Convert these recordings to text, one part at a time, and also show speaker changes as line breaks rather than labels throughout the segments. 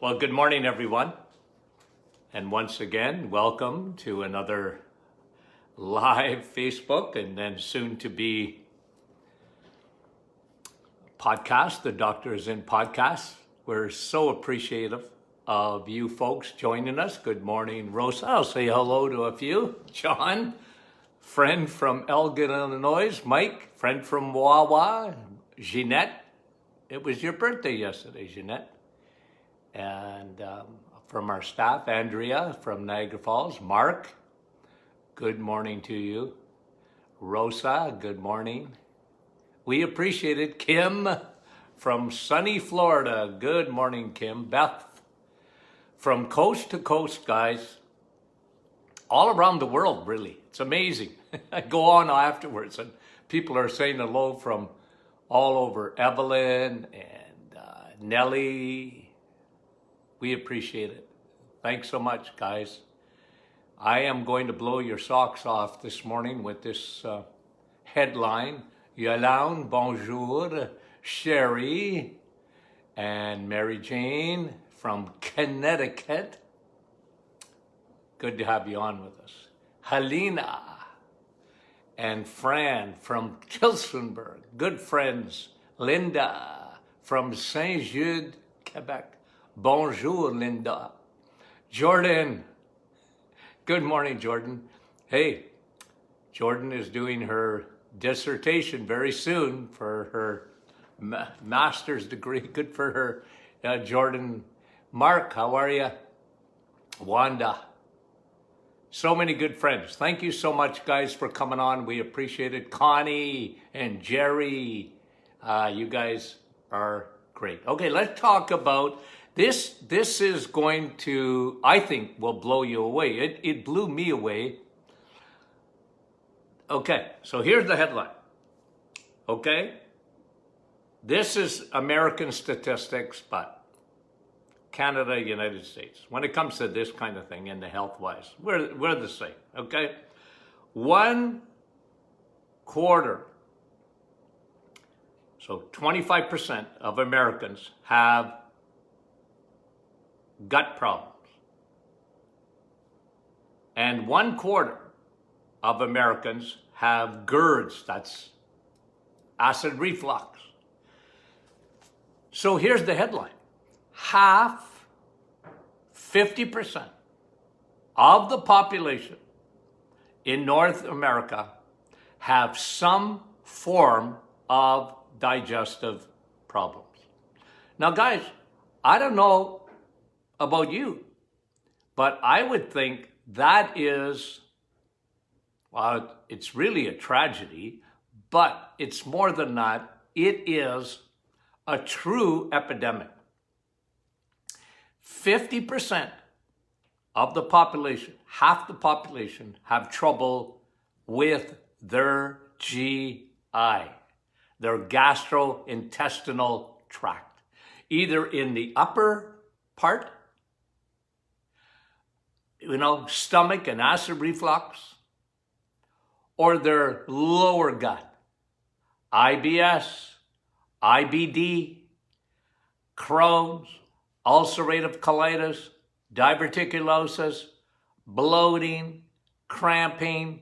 Well, good morning, everyone. And once again, welcome to another live Facebook and then soon to be podcast. The Doctor is in podcast. We're so appreciative of you folks joining us. Good morning, Rosa. I'll say hello to a few. John, friend from Elgin, Illinois. Mike, friend from Wawa. Jeanette, it was your birthday yesterday, Jeanette. And from our staff, Andrea from Niagara Falls. Mark, good morning to you. Rosa, good morning. We appreciate it. Kim from sunny Florida. Good morning, Kim. Beth from coast to coast, guys. All around the world, really. It's amazing. I go on afterwards and people are saying hello from all over. Evelyn and Nellie. We appreciate it. Thanks so much, guys. I am going to blow your socks off this morning with this headline. Yolande, bonjour, Sherry, and Mary Jane from Connecticut. Good to have you on with us. Helena and Fran from Tillsonburg. Good friends. Linda from Saint-Jude, Quebec. Bonjour, Linda. Jordan. Good morning, Jordan. Hey, Jordan is doing her dissertation very soon for her master's degree. Good for her. Jordan. Mark, how are you? Wanda. So many good friends. Thank you so much, guys, for coming on. We appreciate it. Connie and Jerry. You guys are great. Okay, let's talk about this. This is going to, I think, will blow you away. It blew me away. Okay, so here's the headline. Okay, this is American statistics, but Canada, United States. When it comes to this kind of thing in the health-wise, we're the same, okay? 1/4, so 25% of Americans have gut problems. And 1/4 of Americans have GERDs, that's acid reflux. So here's the headline. Half, 50% of the population in North America have some form of digestive problems. Now, guys, I don't know about you, but I would think that is, well, it's really a tragedy, but it's more than that. It is a true epidemic. 50% of the population, half the population, have trouble with their GI, their gastrointestinal tract, either in the upper part, stomach and acid reflux, or their lower gut, IBS, IBD, Crohn's, ulcerative colitis, diverticulosis, bloating, cramping,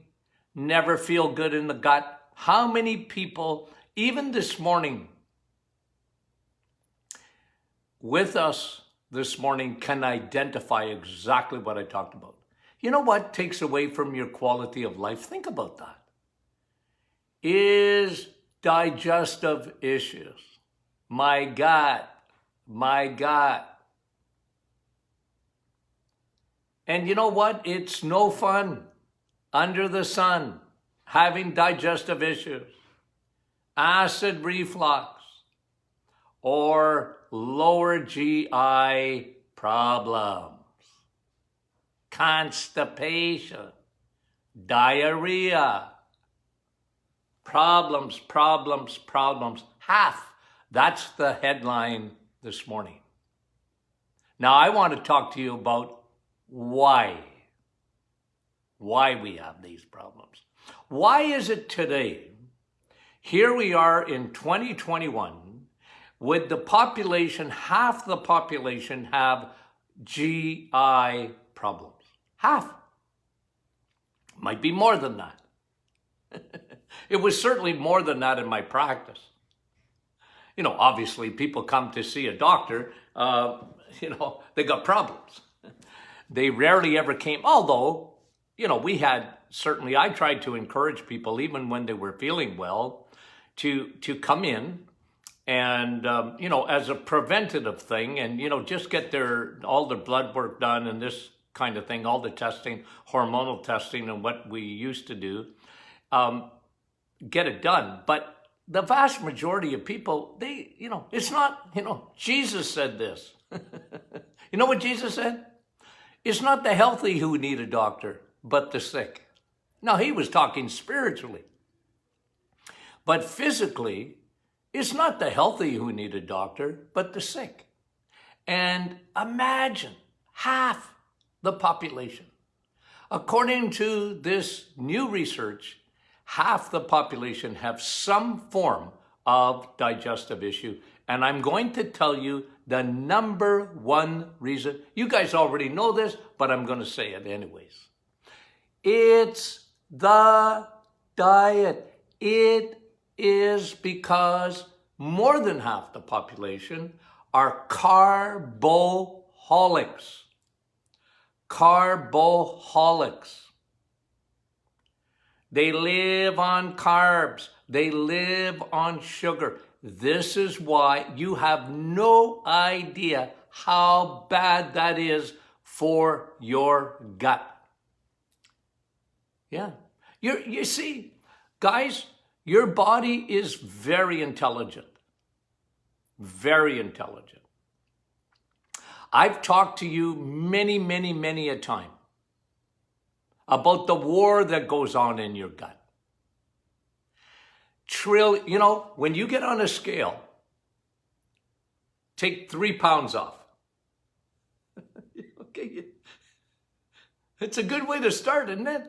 never feel good in the gut. How many people, even this morning, with us this morning, can identify exactly what I talked about? You know what takes away from your quality of life? Think about that. Is digestive issues. My gut. And you know what? It's no fun under the sun having digestive issues, acid reflux, or lower GI problems, constipation, diarrhea, problems. Half. That's the headline this morning. Now, I want to talk to you about why we have these problems. Why is it today, here we are in 2021, would the population, half the population, have GI problems? Half. Might be more than that. It was certainly more than that in my practice. You know, obviously people come to see a doctor, they got problems. They rarely ever came, although, we had, certainly I tried to encourage people, even when they were feeling well, to come in and, as a preventative thing and, just get all their blood work done and this kind of thing, all the testing, hormonal testing and what we used to do, get it done. But the vast majority of people, it's not, Jesus said this. You know what Jesus said? It's not the healthy who need a doctor, but the sick. Now, he was talking spiritually. But physically, it's not the healthy who need a doctor, but the sick. And imagine half the population. According to this new research, half the population have some form of digestive issue. And I'm going to tell you the number one reason. You guys already know this, but I'm going to say it anyways. It's the diet. It is because more than half the population are carboholics. Carboholics. They live on carbs. They live on sugar. This is why you have no idea how bad that is for your gut. Yeah. You see, guys, your body is very intelligent. Very intelligent. I've talked to you many a time about the war that goes on in your gut. When you get on a scale, take 3 pounds off. Okay, it's a good way to start, isn't it?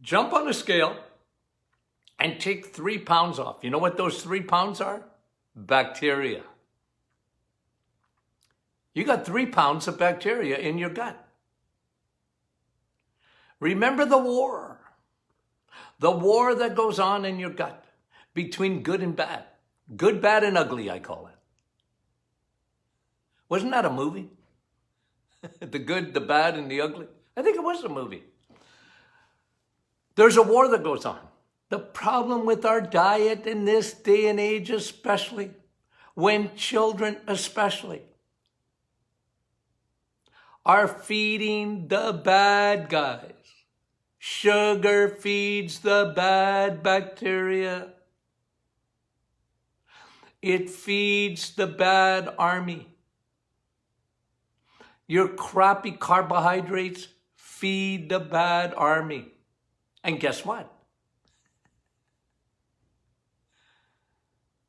Jump on a scale and take 3 pounds off. You know what those 3 pounds are? Bacteria. You got 3 pounds of bacteria in your gut. Remember the war. The war that goes on in your gut between good and bad. Good, bad, and ugly, I call it. Wasn't that a movie? The good, the bad, and the ugly? I think it was a movie. There's a war that goes on. The problem with our diet in this day and age especially, when children especially, are feeding the bad guys. Sugar feeds the bad bacteria. It feeds the bad army. Your crappy carbohydrates feed the bad army. And guess what?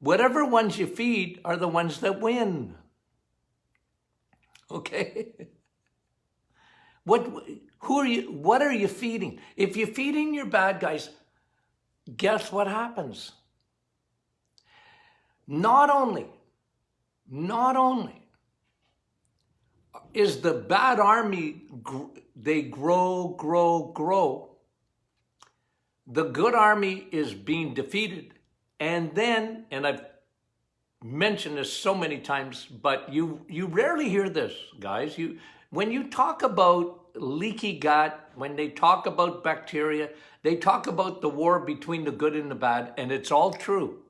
Whatever ones you feed are the ones that win. Okay? What are you feeding? If you're feeding your bad guys, guess what happens? Not only is the bad army, they grow. The good army is being defeated. And then, and I've mentioned this so many times, but you rarely hear this, guys. When you talk about leaky gut, when they talk about bacteria, they talk about the war between the good and the bad, and it's all true.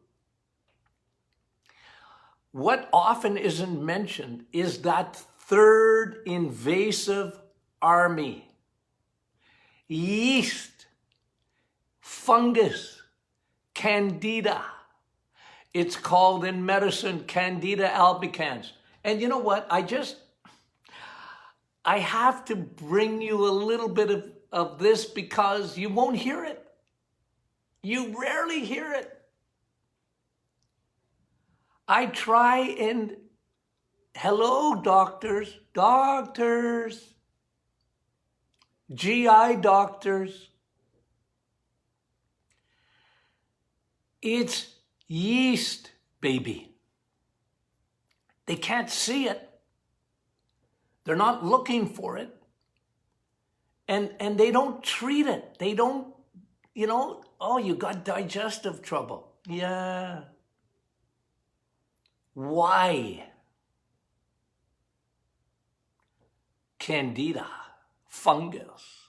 What often isn't mentioned is that third invasive army. Yeast, fungus, candida. It's called in medicine Candida albicans. And you know what? I have to bring you a little bit of this because you won't hear it. You rarely hear it. I try and, hello, doctors, GI doctors. It's yeast, baby. They can't see it. They're not looking for it. And they don't treat it. They don't, oh, you got digestive trouble. Yeah. Why? Candida, fungus.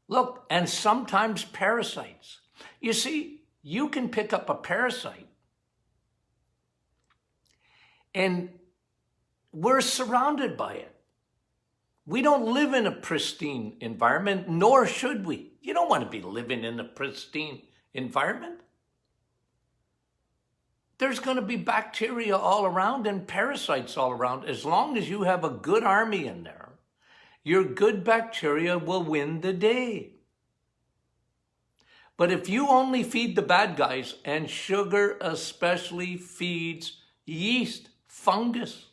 Look, and sometimes parasites. You see, you can pick up a parasite, and we're surrounded by it. We don't live in a pristine environment, nor should we. You don't want to be living in a pristine environment. There's going to be bacteria all around and parasites all around. As long as you have a good army in there, your good bacteria will win the day. But if you only feed the bad guys, and sugar especially feeds yeast, fungus,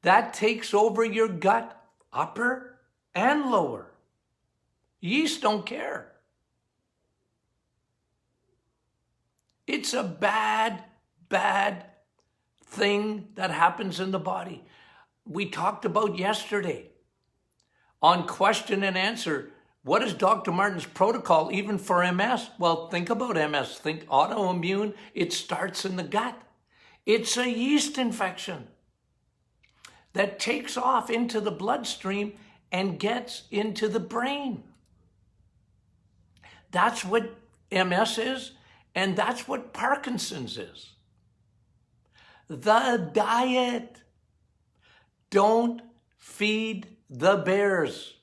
that takes over your gut, upper and lower. Yeast don't care. It's a bad, bad thing that happens in the body. We talked about yesterday on question and answer. What is Dr. Martin's protocol even for MS? Well, think about MS. Think autoimmune. It starts in the gut. It's a yeast infection that takes off into the bloodstream and gets into the brain. That's what MS is, and that's what Parkinson's is. The diet. Don't feed the bears.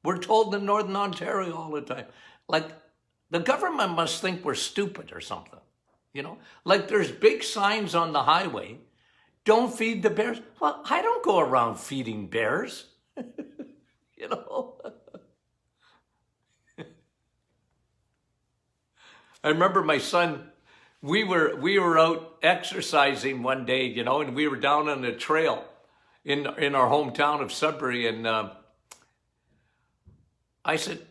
We're told in Northern Ontario all the time, like the government must think we're stupid or something, Like there's big signs on the highway, don't feed the bears. Well, I don't go around feeding bears, I remember my son, we were out exercising one day, and we were down on the trail in our hometown of Sudbury, and I said,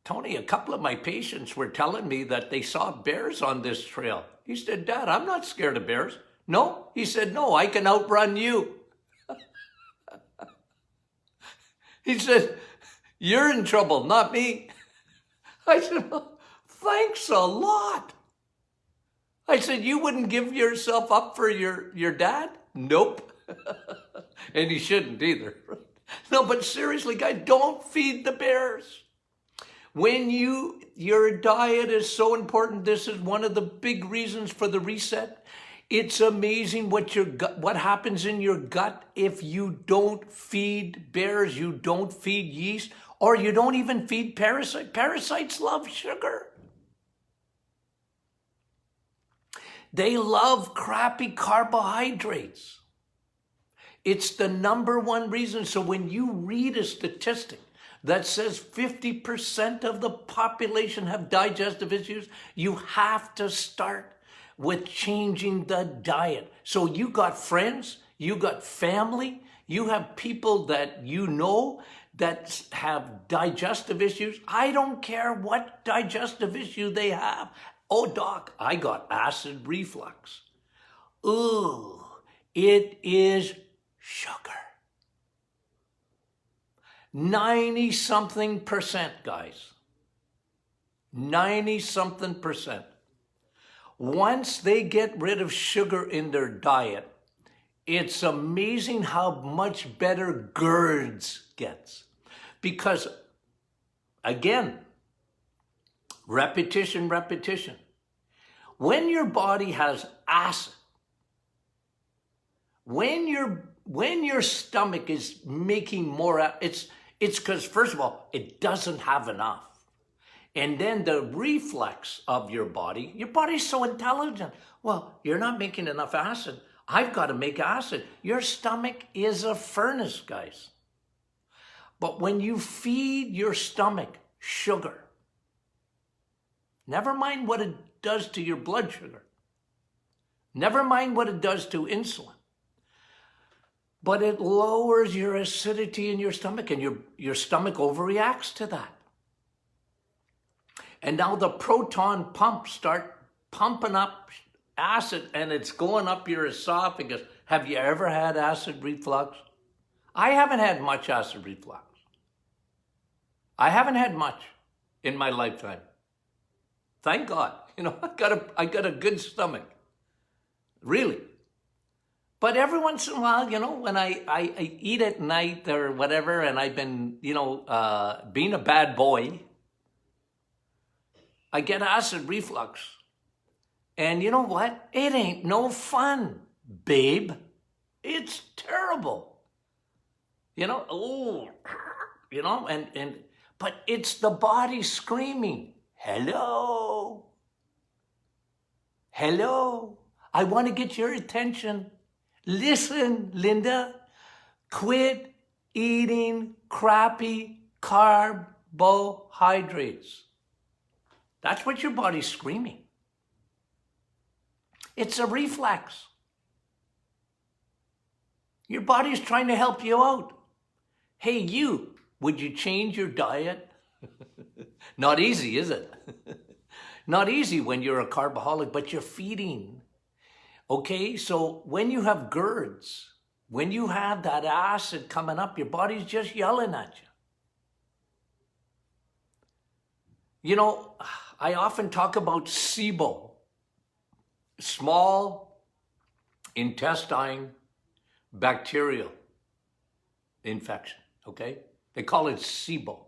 Tony, a couple of my patients were telling me that they saw bears on this trail. He said, Dad, I'm not scared of bears. No? He said, no, I can outrun you. He said, you're in trouble, not me. I said, well, thanks a lot. I said, you wouldn't give yourself up for your dad? Nope. And he shouldn't either. No, but seriously, guys, don't feed the bears. When your diet is so important, this is one of the big reasons for the reset. It's amazing what happens in your gut if you don't feed bears, you don't feed yeast, or you don't even feed parasites. Parasites love sugar. They love crappy carbohydrates. It's the number one reason. So when you read a statistic that says 50% of the population have digestive issues, you have to start with changing the diet. So you got friends, you got family, you have people that that have digestive issues. I don't care what digestive issue they have. Oh, doc, I got acid reflux. Ooh, it is sugar. 90-something%, guys. 90-something%. Once they get rid of sugar in their diet, it's amazing how much better GERDs gets. Because, again, repetition. When your body has acid, when your stomach is making more, it's because, first of all, it doesn't have enough. And then the reflex of your body's so intelligent. Well, you're not making enough acid. I've got to make acid. Your stomach is a furnace, guys. But when you feed your stomach sugar, never mind what it does to your blood sugar, never mind what it does to insulin, but it lowers your acidity in your stomach, and your stomach overreacts to that. And now the proton pumps start pumping up acid and it's going up your esophagus. Have you ever had acid reflux? I haven't had much acid reflux. I haven't had much in my lifetime. Thank God. I got a good stomach. Really. But every once in a while, when I eat at night or whatever, and I've been, being a bad boy, I get acid reflux. And you know what? It ain't no fun, It's terrible. But it's the body screaming, hello, hello, I want to get your attention. Listen, Linda, quit eating crappy carbohydrates. That's what your body's screaming. It's a reflex. Your body's trying to help you out. Hey, would you change your diet? Not easy, is it? Not easy when you're a carboholic, but you're feeding. Okay, so when you have GERDs, when you have that acid coming up, your body's just yelling at you. I often talk about SIBO, small intestine bacterial infection, okay? They call it SIBO.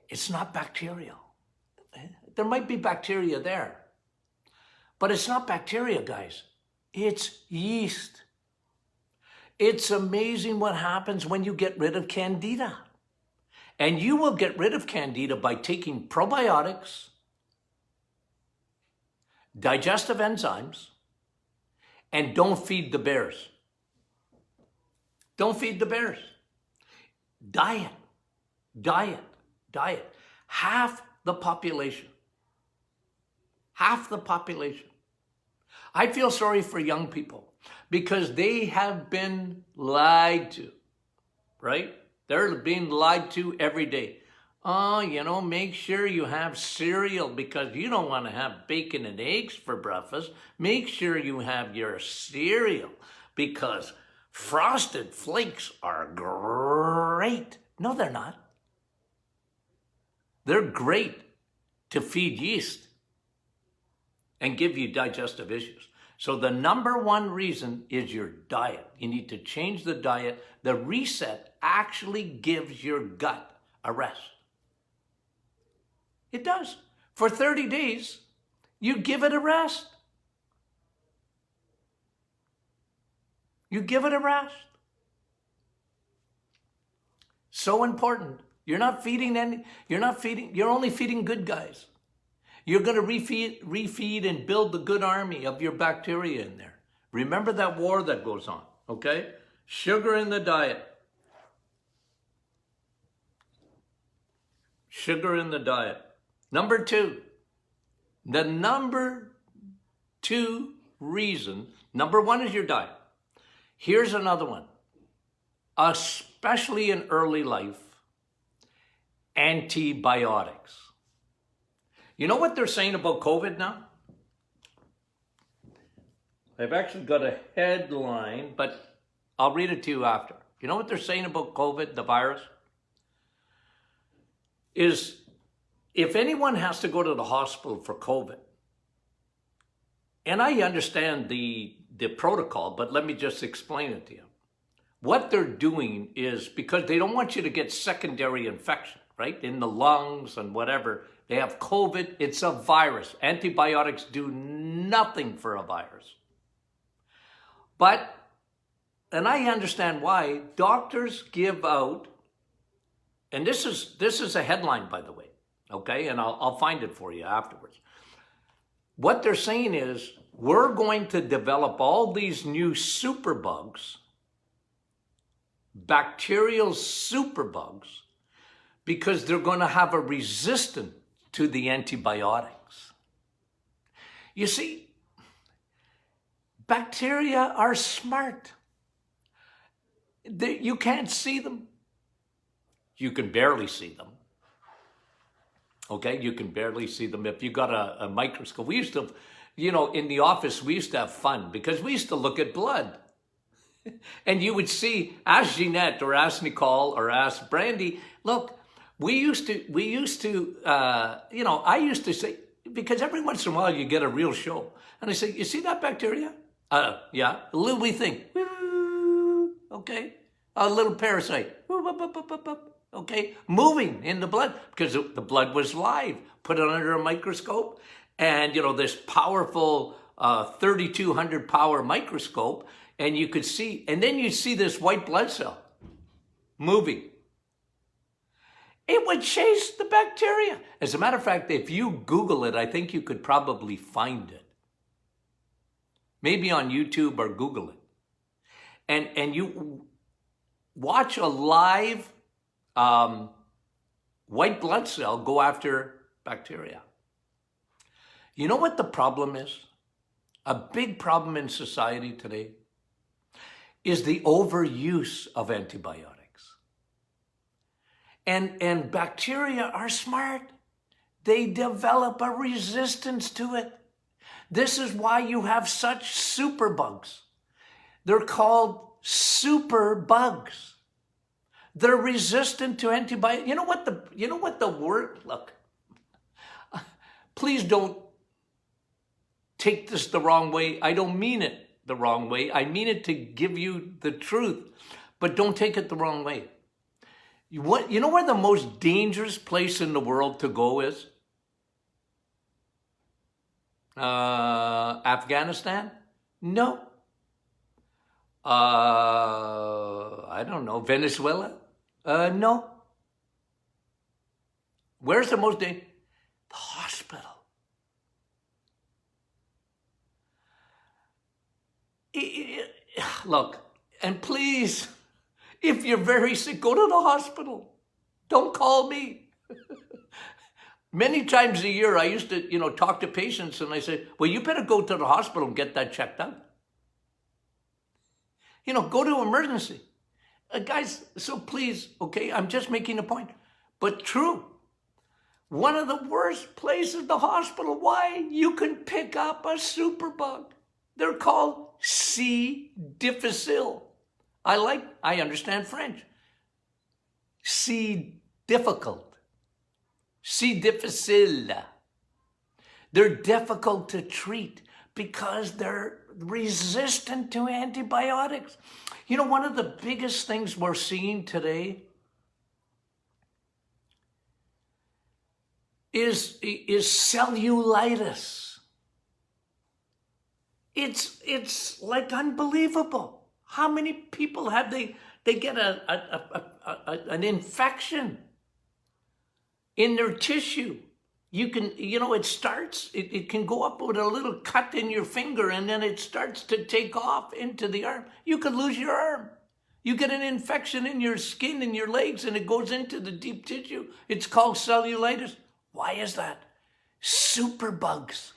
It's not bacterial. There might be bacteria there, but it's not bacteria, guys. It's yeast. It's amazing what happens when you get rid of candida. And you will get rid of candida by taking probiotics, digestive enzymes, and don't feed the bears. Don't feed the bears. Diet. Half the population. I feel sorry for young people because they have been lied to, right? They're being lied to every day. Oh, make sure you have cereal because you don't want to have bacon and eggs for breakfast. Make sure you have your cereal because Frosted Flakes are great. No, they're not. They're great to feed yeast and give you digestive issues. So the number one reason is your diet. You need to change the diet. The reset actually gives your gut a rest. It does. For 30 days, you give it a rest. You give it a rest. So important. You're only feeding good guys. You're going to refeed and build the good army of your bacteria in there. Remember that war that goes on, okay? Sugar in the diet. Sugar in the diet. Number two, the number two reason, number one is your diet. Here's another one. Especially in early life, antibiotics. You know what they're saying about COVID now? I've actually got a headline, but I'll read it to you after. You know what they're saying about COVID, the virus? Is if anyone has to go to the hospital for COVID, and I understand the protocol, but let me just explain it to you. What they're doing is because they don't want you to get secondary infection, right? In the lungs and whatever. They have COVID. It's a virus. Antibiotics do nothing for a virus. And I understand why doctors give out, and this is a headline, by the way, okay? And I'll find it for you afterwards. What they're saying is we're going to develop all these new superbugs, bacterial superbugs, because they're going to have a resistance to the antibiotics. You see, bacteria are smart. You can't see them. You can barely see them. Okay, you can barely see them. If you got a microscope, we used to in the office, we used to have fun because we used to look at blood. And you would see, ask Jeanette or ask Nicole or ask Brandy, look, I used to say, because every once in a while you get a real show. And I say, you see that bacteria? Yeah, a little wee thing. Okay. A little parasite. Okay. Moving in the blood because the blood was live. Put it under a microscope. And, this powerful 3200 power microscope. And you could see, and then you see this white blood cell moving. It would chase the bacteria. As a matter of fact, if you Google it, I think you could probably find it. Maybe on YouTube or Google it. And you watch a live white blood cell go after bacteria. You know what the problem is? A big problem in society today is the overuse of antibiotics. And bacteria are smart. They develop a resistance to it. This is why you have such superbugs. They're called superbugs. They're resistant to antibiotics. You know what the word, look, please don't take this the wrong way. I don't mean it the wrong way. I mean it to give you the truth, but don't take it the wrong way. You know where the most dangerous place in the world to go is? Afghanistan? No. I don't know. Venezuela? No. Where's the most dangerous? The hospital. Look, and please, if you're very sick, go to the hospital. Don't call me. Many times a year, I used to, talk to patients and I say, well, you better go to the hospital and get that checked out. Go to emergency. Guys, so please, okay, I'm just making a point. But true, one of the worst places, the hospital. Why? You can pick up a superbug. They're called C. difficile. I understand French. C. difficult. C. difficile. They're difficult to treat because they're resistant to antibiotics. One of the biggest things we're seeing today is cellulitis. It's like unbelievable. How many people have they get an infection in their tissue? You can, it can go up with a little cut in your finger and then it starts to take off into the arm. You could lose your arm. You get an infection in your skin and your legs and it goes into the deep tissue. It's called cellulitis. Why is that? Superbugs.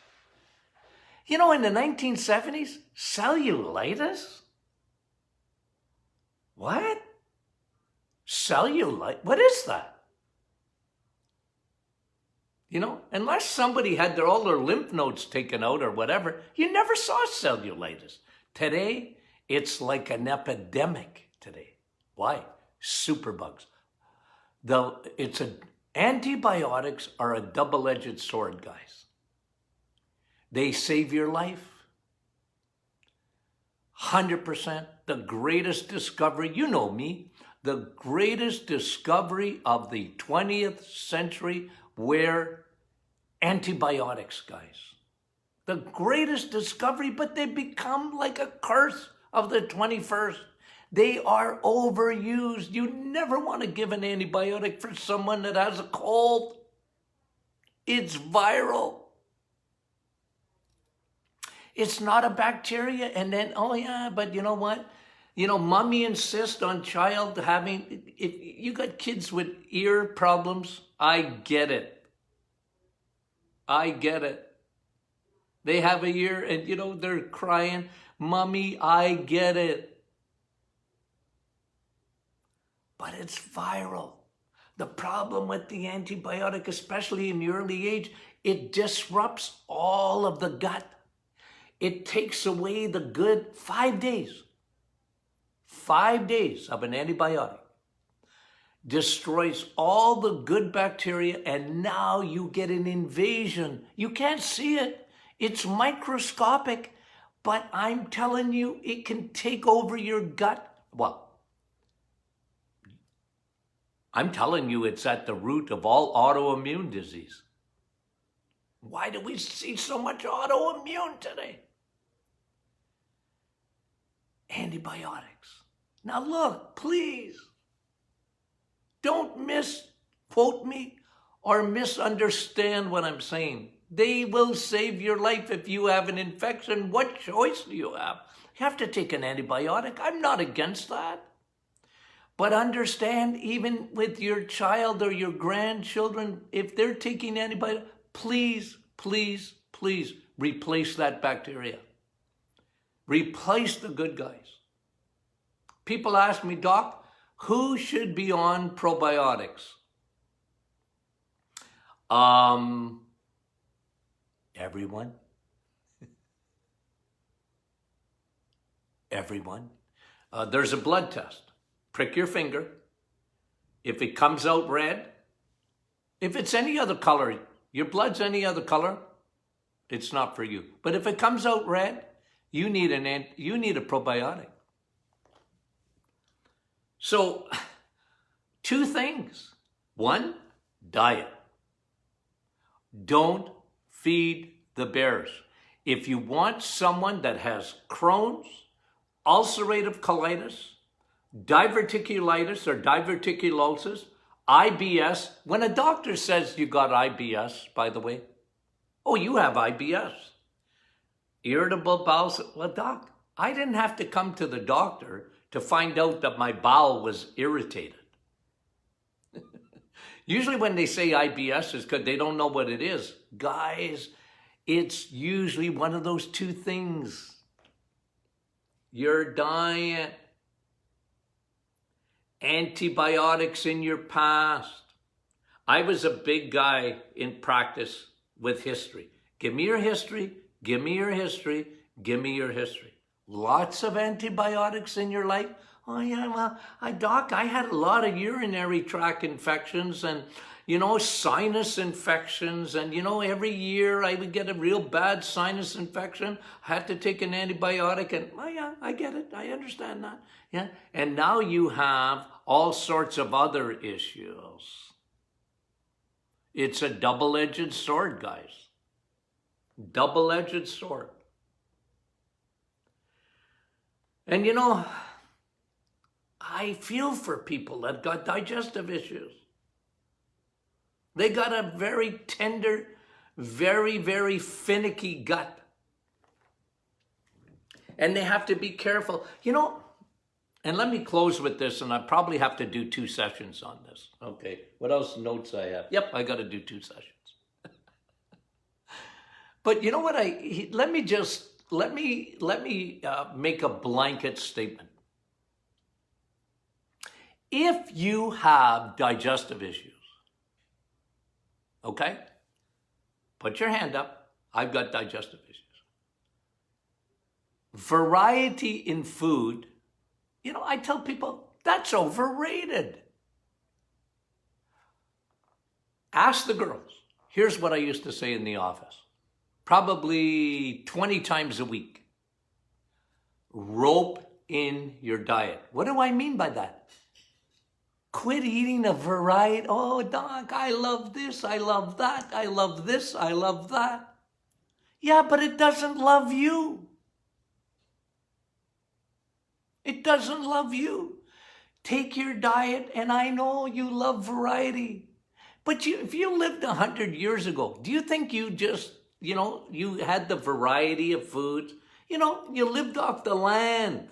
In the 1970s, cellulitis? What? Cellulite? What is that? Unless somebody had all their lymph nodes taken out or whatever, you never saw cellulitis. Today, it's like an epidemic today. Why? Superbugs. Antibiotics are a double-edged sword, guys. They save your life. 100%. The greatest discovery, you know me, the greatest discovery of the 20th century were antibiotics, guys. The greatest discovery, but they become like a curse of the 21st. They are overused. You never want to give an antibiotic for someone that has a cold. It's viral. It's not a bacteria. And then, oh yeah, but you know what? Mommy insists on child having, if you got kids with ear problems, I get it. I get it. They have a ear and, they're crying, Mommy, I get it. But it's viral. The problem with the antibiotic, especially in the early age, it disrupts all of the gut. It takes away the good 5 days. 5 days of an antibiotic destroys all the good bacteria, and now you get an invasion. You can't see it. It's microscopic, but I'm telling you, it can take over your gut. Well, I'm telling you, it's at the root of all autoimmune disease. Why do we see so much autoimmune today? Antibiotics. Now look, please, don't misquote me or misunderstand what I'm saying. They will save your life if you have an infection. What choice do you have? You have to take an antibiotic. I'm not against that. But understand, even with your child or your grandchildren, if they're taking antibiotics, please, please, please replace that bacteria. Replace the good guys. People ask me, Doc, who should be on probiotics? Everyone. Everyone. There's a blood test. Prick your finger. If it comes out red, if it's any other color, your blood's any other color, it's not for you. But if it comes out red, you need a probiotic. So, 2 things. 1, diet. Don't feed the bears. If you want someone that has Crohn's, ulcerative colitis, diverticulitis or diverticulosis, IBS, when a doctor says you got IBS, by the way, oh, you have IBS, irritable bowel, well, doc, I didn't have to come to the doctor to find out that my bowel was irritated. Usually when they say IBS, it's because they don't know what it is. Guys, it's usually one of those 2 things. Your diet, antibiotics in your past. I was a big guy in practice with history. Give me your history, give me your history, give me your history. Lots of antibiotics in your life? Oh yeah, well, Doc, I had a lot of urinary tract infections and, sinus infections. And, every year I would get a real bad sinus infection. I had to take an antibiotic and, oh yeah, I get it. I understand that. Yeah. And now you have all sorts of other issues. It's a double-edged sword, guys. Double-edged sword. And I feel for people that got digestive issues. They got a very tender, very, very finicky gut. And they have to be careful. And let me close with this, and I probably have to do 2 sessions on this. Okay, what else notes I have? Yep, I got to do 2 sessions. But you know what? Let me make a blanket statement. If you have digestive issues, okay, put your hand up. I've got digestive issues. Variety in food, I tell people that's overrated. Ask the girls. Here's what I used to say in the office, probably 20 times a week. Rope in your diet. What do I mean by that? Quit eating a variety. Oh, Doc, I love this, I love that, I love this, I love that. Yeah, but it doesn't love you. It doesn't love you. Take your diet, and I know you love variety. But if you lived 100 years ago, do you think you just, you had the variety of foods? You lived off the land.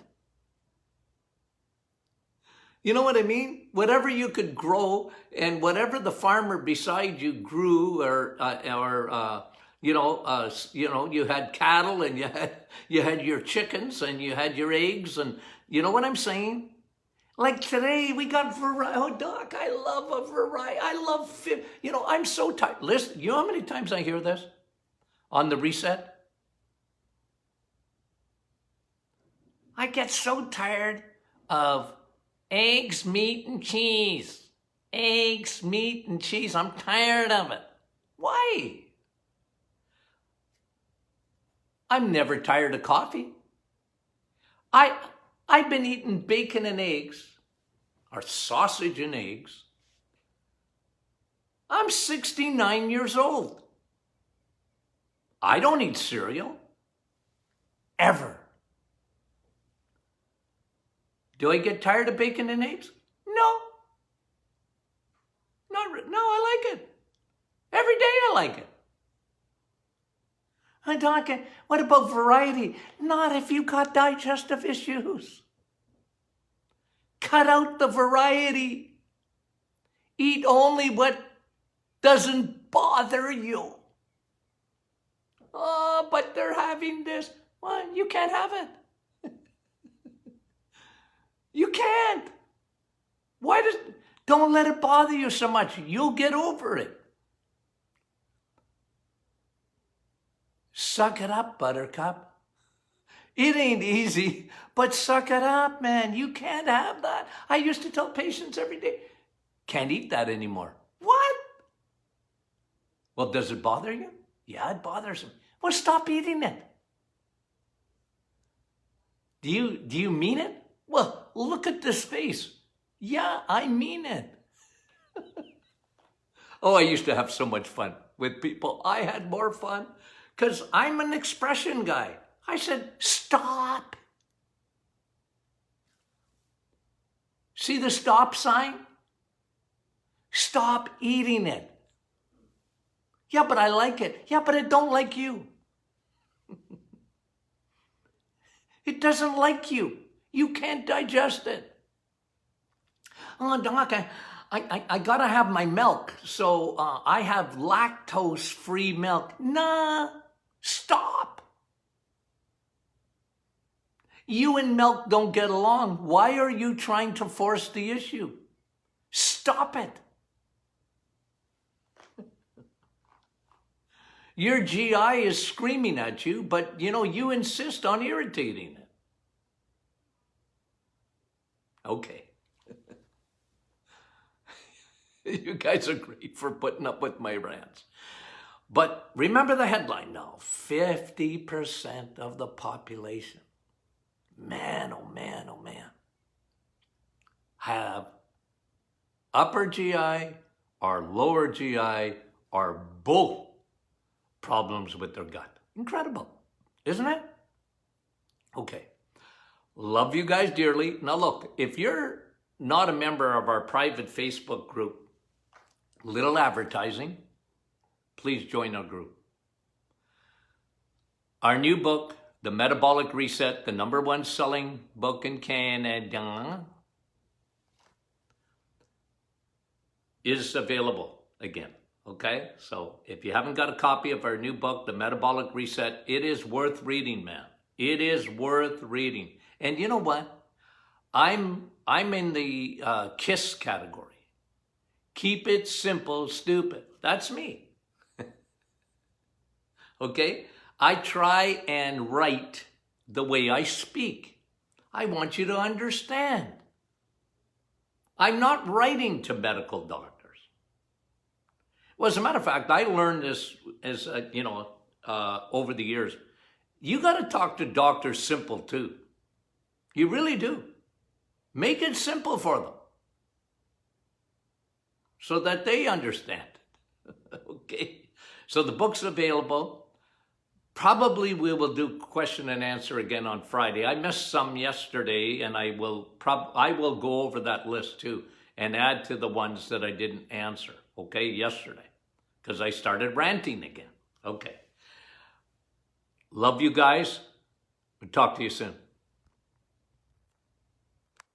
You know what I mean? Whatever you could grow, and whatever the farmer beside you grew, you had cattle, and you had your chickens, and you had your eggs, and you know what I'm saying? Like today, we got variety. Oh, Doc, I love a variety. I love, I'm so tired. Listen, you know how many times I hear this on the reset? I get so tired of eggs, meat, and cheese. Eggs, meat, and cheese. I'm tired of it. Why? I'm never tired of coffee. I've been eating bacon and eggs, or sausage and eggs. I'm 69 years old. I don't eat cereal. Ever. Do I get tired of bacon and eggs? No. No, I like it. Every day I like it. Doc, what about variety? Not if you got digestive issues. Cut out the variety. Eat only what doesn't bother you. Oh, but they're having this. Well, you can't have it. You can't. Don't let it bother you so much. You'll get over it. Suck it up, Buttercup. It ain't easy, but suck it up, man. You can't have that. I used to tell patients every day, can't eat that anymore. What? Well, does it bother you? Yeah, it bothers me. Well, stop eating it. Do you mean it? Well, look at this face. Yeah, I mean it. Oh, I used to have so much fun with people. I had more fun because I'm an expression guy. I said, stop. See the stop sign? Stop eating it. Yeah, but I like it. Yeah, but it don't like you. It doesn't like you. You can't digest it. Oh, Doc, I gotta have my milk, so I have lactose-free milk. Nah, stop. You and milk don't get along. Why are you trying to force the issue? Stop it. Your GI is screaming at you, but you insist on irritating it. Okay. You guys are great for putting up with my rants. But remember the headline now, 50% of the population, man, oh man, oh man, have upper GI or lower GI or both problems with their gut. Incredible, isn't it? Okay. Love you guys dearly. Now look, if you're not a member of our private Facebook group, little advertising, please join our group. Our new book, The Metabolic Reset, the #1 selling book in Canada, is available again. Okay, so if you haven't got a copy of our new book, The Metabolic Reset, it is worth reading, man. It is worth reading. And you know what? I'm in the KISS category. Keep it simple, stupid. That's me. Okay? I try and write the way I speak. I want you to understand. I'm not writing to medical doctors. Well, as a matter of fact, I learned this as over the years. You got to talk to doctors simple too. You really do. Make it simple for them so that they understand. Okay. So the book's available. Probably we will do question and answer again on Friday. I missed some yesterday, and I will go over that list too and add to the ones that I didn't answer. Okay, yesterday, because I started ranting again. Okay. Love you guys. We'll talk to you soon.